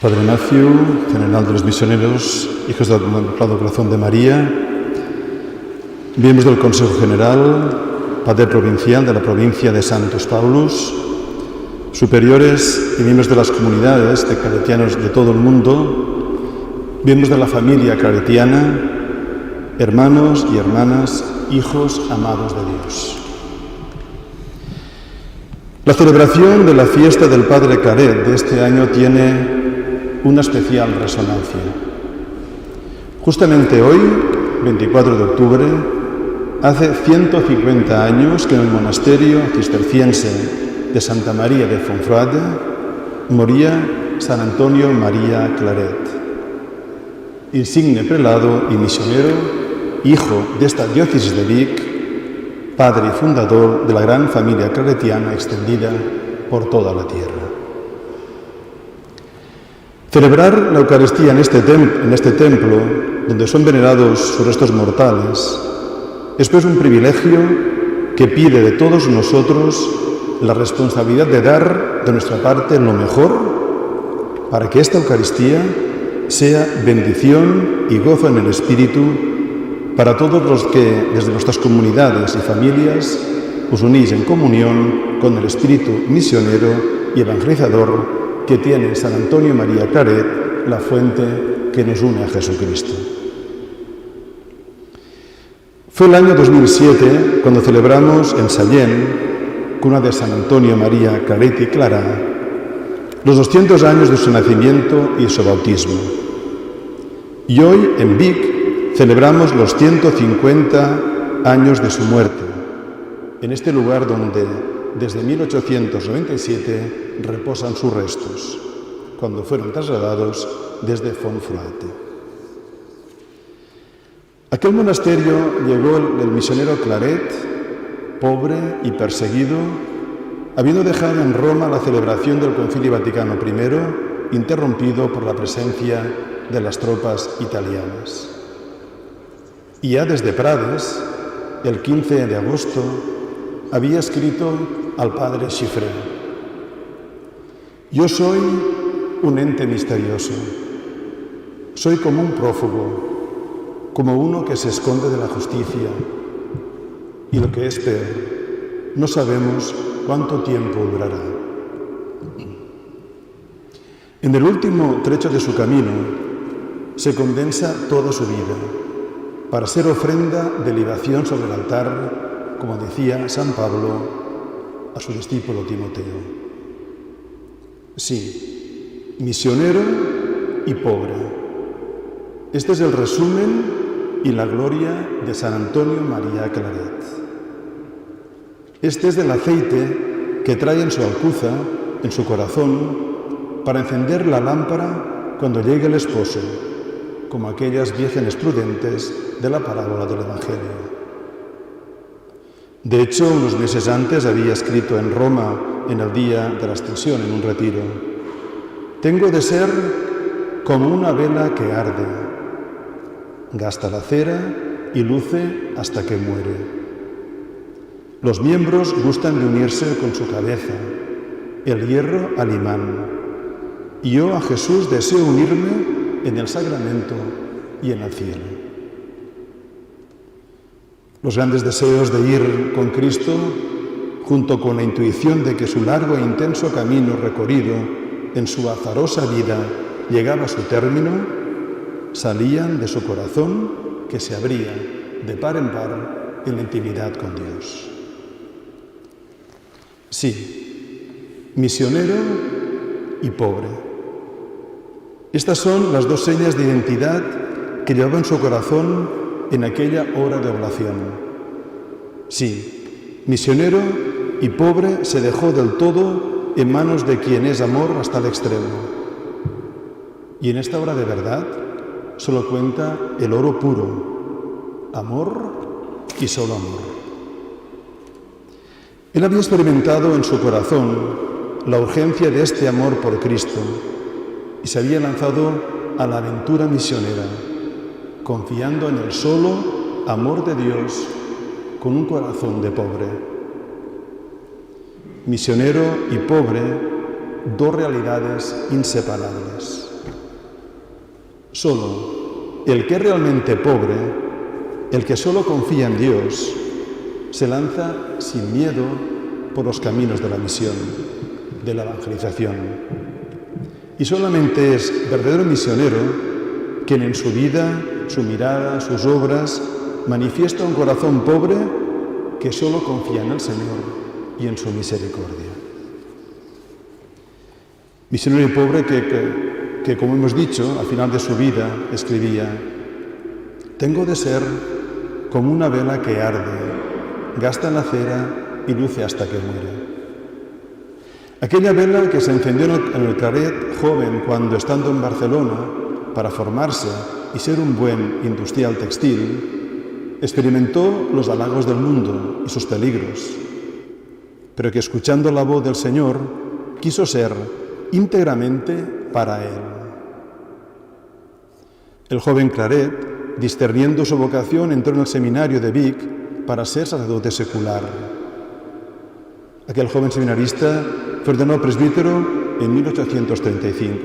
Padre Ignacio, general de los misioneros, hijos del Inmaculado Corazón de María, miembros del Consejo General, Padre Provincial de la provincia de Santos Paulus, superiores y miembros de las comunidades de claretianos de todo el mundo, miembros de la familia claretiana, hermanos y hermanas, hijos amados de Dios. La celebración de la fiesta del Padre Claret de este año tiene una especial resonancia. Justamente hoy, 24 de octubre, hace 150 años que en el monasterio cisterciense de Santa María de Fontfroide moría San Antonio María Claret, insigne prelado y misionero, hijo de esta diócesis de Vic, padre y fundador de la gran familia claretiana extendida por toda la tierra. Celebrar la Eucaristía en este templo, donde son venerados sus restos mortales, es pues un privilegio que pide de todos nosotros la responsabilidad de dar de nuestra parte lo mejor para que esta Eucaristía sea bendición y gozo en el Espíritu para todos los que desde nuestras comunidades y familias os unís en comunión con el espíritu misionero y evangelizador que tiene San Antonio María Claret, la fuente que nos une a Jesucristo. Fue el año 2007 cuando celebramos en Sallent, cuna de San Antonio María Claret y Clara, los 200 años de su nacimiento y su bautismo. Y hoy, en Vic, celebramos los 150 años de su muerte, en este lugar donde, desde 1897, reposan sus restos, cuando fueron trasladados desde Fontfroide. A aquel monasterio llegó el misionero Claret, pobre y perseguido, habiendo dejado en Roma la celebración del Concilio Vaticano I, interrumpido por la presencia de las tropas italianas. Y ya desde Prades, el 15 de agosto, había escrito al padre Chiffré: yo soy un ente misterioso, soy como un prófugo, como uno que se esconde de la justicia, y lo que es peor, no sabemos cuánto tiempo durará. En el último trecho de su camino se condensa toda su vida para ser ofrenda de libación sobre el altar, como decía San Pablo a su discípulo Timoteo. Sí, misionero y pobre. Este es el resumen y la gloria de San Antonio María Claret. Este es el aceite que trae en su alcuza, en su corazón, para encender la lámpara cuando llegue el esposo, como aquellas vírgenes prudentes de la parábola del Evangelio. De hecho, unos meses antes había escrito en Roma, en el día de la Ascensión, en un retiro: tengo de ser como una vela que arde, gasta la cera y luce hasta que muere. Los miembros gustan de unirse con su cabeza, el hierro al imán, y yo a Jesús deseo unirme en el sacramento y en el cielo. Los grandes deseos de ir con Cristo, junto con la intuición de que su largo e intenso camino recorrido en su azarosa vida llegaba a su término, salían de su corazón, que se abría de par en par en la intimidad con Dios. Sí, misionero y pobre. Estas son las dos señas de identidad que llevaba en su corazón en aquella hora de oblación. Sí, misionero y pobre se dejó del todo en manos de quien es amor hasta el extremo. Y en esta hora de verdad solo cuenta el oro puro, amor y solo amor. Él había experimentado en su corazón la urgencia de este amor por Cristo y se había lanzado a la aventura misionera, confiando en el solo amor de Dios con un corazón de pobre. Misionero y pobre, dos realidades inseparables. Solo el que es realmente pobre, el que solo confía en Dios, se lanza sin miedo por los caminos de la misión, de la evangelización. Y solamente es verdadero misionero quien en su vida, su mirada, sus obras, manifiesta un corazón pobre que solo confía en el Señor y en su misericordia. Misionero y pobre que, como hemos dicho, al final de su vida escribía: «Tengo de ser como una vela que arde, gasta la cera y luce hasta que muere». Aquella vela que se encendió en el Claret joven cuando, estando en Barcelona para formarse y ser un buen industrial textil, experimentó los halagos del mundo y sus peligros, pero que, escuchando la voz del Señor, quiso ser íntegramente para Él. El joven Claret, discerniendo su vocación, entró en el seminario de Vic para ser sacerdote secular. Aquel joven seminarista fue ordenado presbítero en 1835.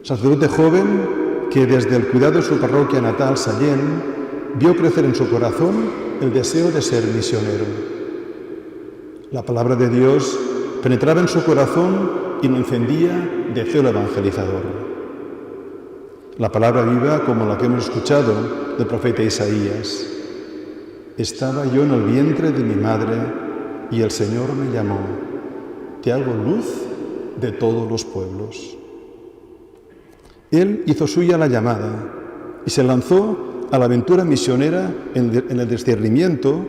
Sacerdote joven que, desde el cuidado de su parroquia natal, Sallent, vio crecer en su corazón el deseo de ser misionero. La palabra de Dios penetraba en su corazón y lo encendía de celo evangelizador. La palabra viva, como la que hemos escuchado del profeta Isaías: «Estaba yo en el vientre de mi madre y el Señor me llamó. Te hago luz de todos los pueblos». Él hizo suya la llamada y se lanzó a la aventura misionera en el discernimiento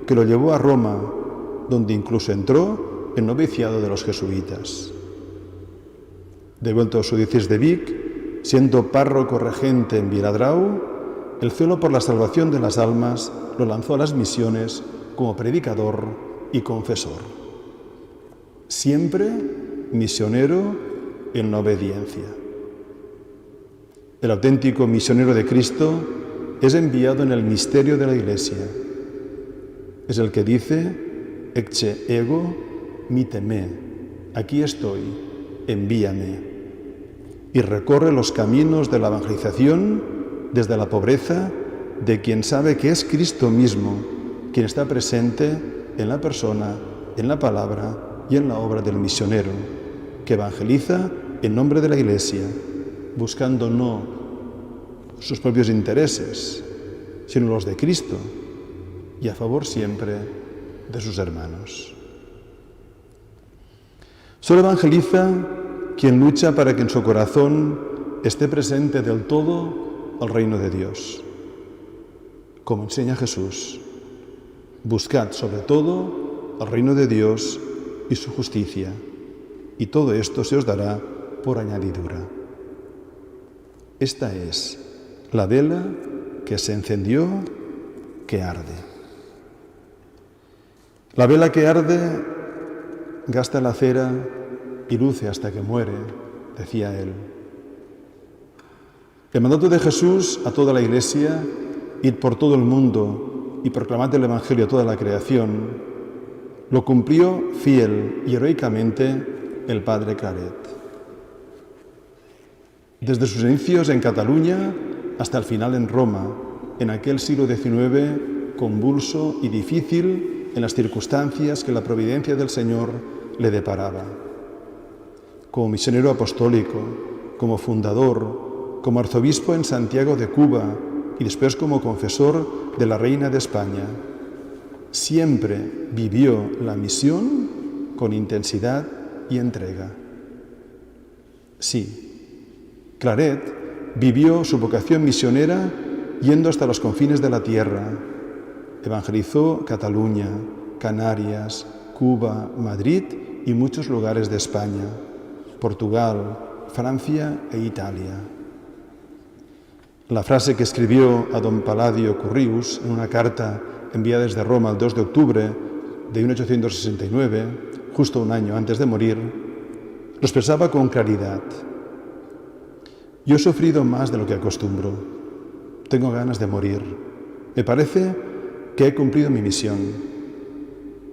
que lo llevó a Roma, donde incluso entró en noviciado de los jesuitas. Devuelto a su diócesis de Vic, siendo párroco regente en Viladrau, el celo por la salvación de las almas lo lanzó a las misiones como predicador y confesor. Siempre misionero en la obediencia. El auténtico misionero de Cristo es enviado en el misterio de la Iglesia. Es el que dice: «Ecce ego mite me», aquí estoy, envíame. Y recorre los caminos de la evangelización desde la pobreza de quien sabe que es Cristo mismo quien está presente en la persona, en la palabra y en la obra del misionero, que evangeliza en nombre de la Iglesia, buscando no sus propios intereses, sino los de Cristo, y a favor siempre de sus hermanos. Solo evangeliza quien lucha para que en su corazón esté presente del todo el reino de Dios. Como enseña Jesús: «Buscad sobre todo el reino de Dios y su justicia, y todo esto se os dará por añadidura». Esta es la vela que se encendió, que arde. La vela que arde gasta la cera y luce hasta que muere, decía él. El mandato de Jesús a toda la Iglesia: id por todo el mundo y proclamad el Evangelio a toda la creación, lo cumplió fiel y heroicamente el padre Claret. Desde sus inicios en Cataluña hasta el final en Roma, en aquel siglo XIX convulso y difícil en las circunstancias que la providencia del Señor le deparaba. Como misionero apostólico, como fundador, como arzobispo en Santiago de Cuba y después como confesor de la Reina de España, siempre vivió la misión con intensidad y entrega. Sí, Claret vivió su vocación misionera yendo hasta los confines de la tierra. Evangelizó Cataluña, Canarias, Cuba, Madrid y muchos lugares de España, Portugal, Francia e Italia. La frase que escribió a don Palladio Currius en una carta enviada desde Roma el 2 de octubre de 1869, justo un año antes de morir, lo expresaba con claridad: «Yo he sufrido más de lo que acostumbro. Tengo ganas de morir. Me parece que he cumplido mi misión.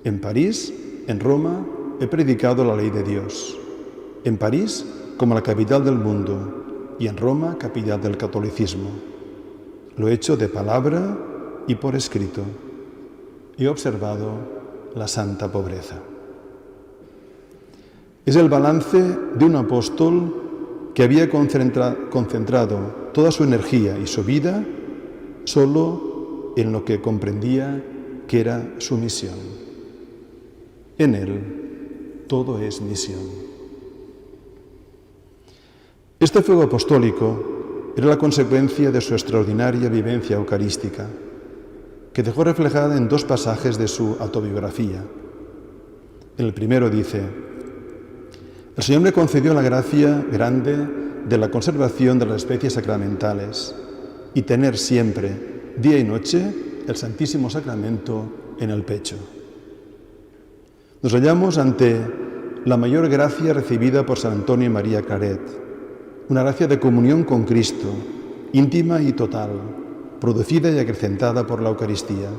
En París, en Roma, he predicado la ley de Dios. En París, como la capital del mundo, y en Roma, capital del catolicismo. Lo he hecho de palabra y por escrito. He observado la santa pobreza. Es el balance de un apóstol que había concentrado toda su energía y su vida solo en lo que comprendía que era su misión. En él todo es misión. Este fuego apostólico era la consecuencia de su extraordinaria vivencia eucarística, que dejó reflejada en 2 pasajes de su autobiografía. En el primero dice: el Señor me concedió la gracia grande de la conservación de las especies sacramentales y tener siempre, día y noche, el Santísimo Sacramento en el pecho. Nos hallamos ante la mayor gracia recibida por San Antonio y María Claret, una gracia de comunión con Cristo, íntima y total, producida y acrecentada por la Eucaristía.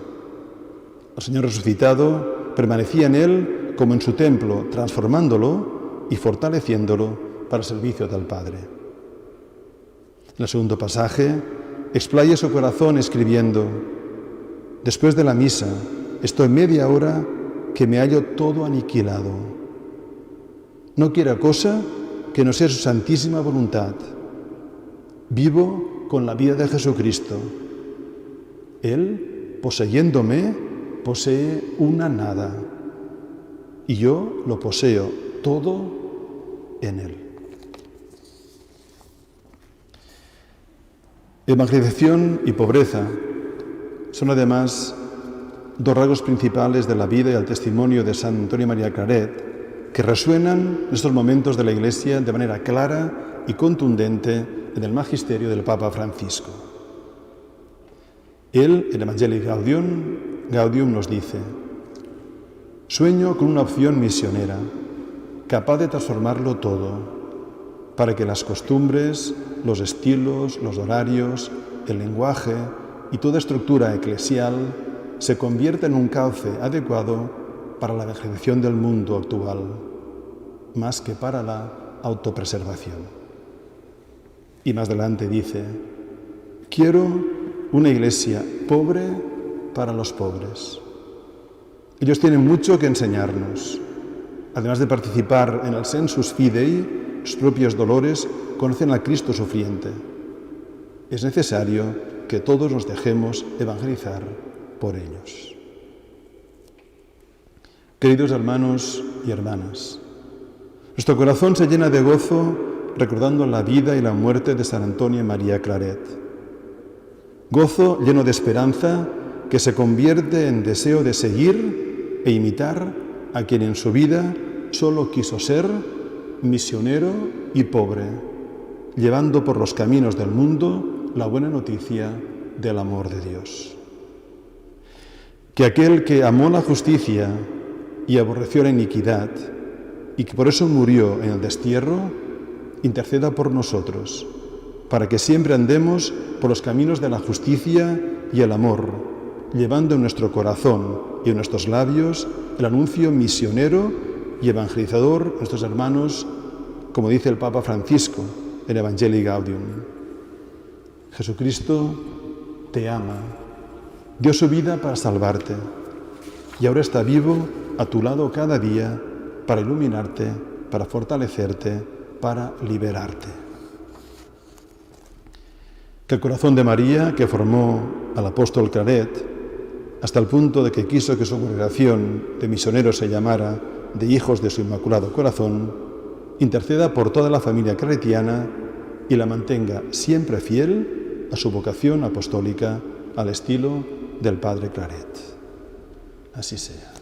El Señor resucitado permanecía en él como en su templo, transformándolo y fortaleciéndolo para el servicio del Padre. En el segundo pasaje, explaya su corazón escribiendo: después de la misa, estoy media hora que me hallo todo aniquilado. No quiero cosa que no sea su santísima voluntad. Vivo con la vida de Jesucristo. Él, poseyéndome, posee una nada, y yo lo poseo todo en Él. Evangelización y pobreza son además 2 rasgos principales de la vida y el testimonio de San Antonio y María Claret que resuenan en estos momentos de la Iglesia de manera clara y contundente en el magisterio del Papa Francisco. Él, en Evangelii Gaudium nos dice: sueño con una opción misionera, capaz de transformarlo todo, para que las costumbres, los estilos, los horarios, el lenguaje y toda estructura eclesial se convierta en un cauce adecuado para la evangelización del mundo actual, más que para la autopreservación. Y más adelante dice: quiero una iglesia pobre para los pobres. Ellos tienen mucho que enseñarnos. Además de participar en el sensus fidei, sus propios dolores, conocen al Cristo sufriente. Es necesario que todos nos dejemos evangelizar por ellos. Queridos hermanos y hermanas, nuestro corazón se llena de gozo recordando la vida y la muerte de San Antonio y María Claret. Gozo lleno de esperanza que se convierte en deseo de seguir e imitar a quien en su vida solo quiso ser misionero y pobre, llevando por los caminos del mundo la buena noticia del amor de Dios. Que aquel que amó la justicia y aborreció la iniquidad, y que por eso murió en el destierro, interceda por nosotros, para que siempre andemos por los caminos de la justicia y el amor, llevando en nuestro corazón y en nuestros labios el anuncio misionero y evangelizador a nuestros hermanos, como dice el Papa Francisco en Evangelii Gaudium. Jesucristo te ama, dio su vida para salvarte y ahora está vivo a tu lado cada día para iluminarte, para fortalecerte, para liberarte. Que el corazón de María, que formó al apóstol Claret, hasta el punto de que quiso que su congregación de misioneros se llamara de hijos de su Inmaculado Corazón, interceda por toda la familia claretiana y la mantenga siempre fiel a su vocación apostólica al estilo del Padre Claret. Así sea.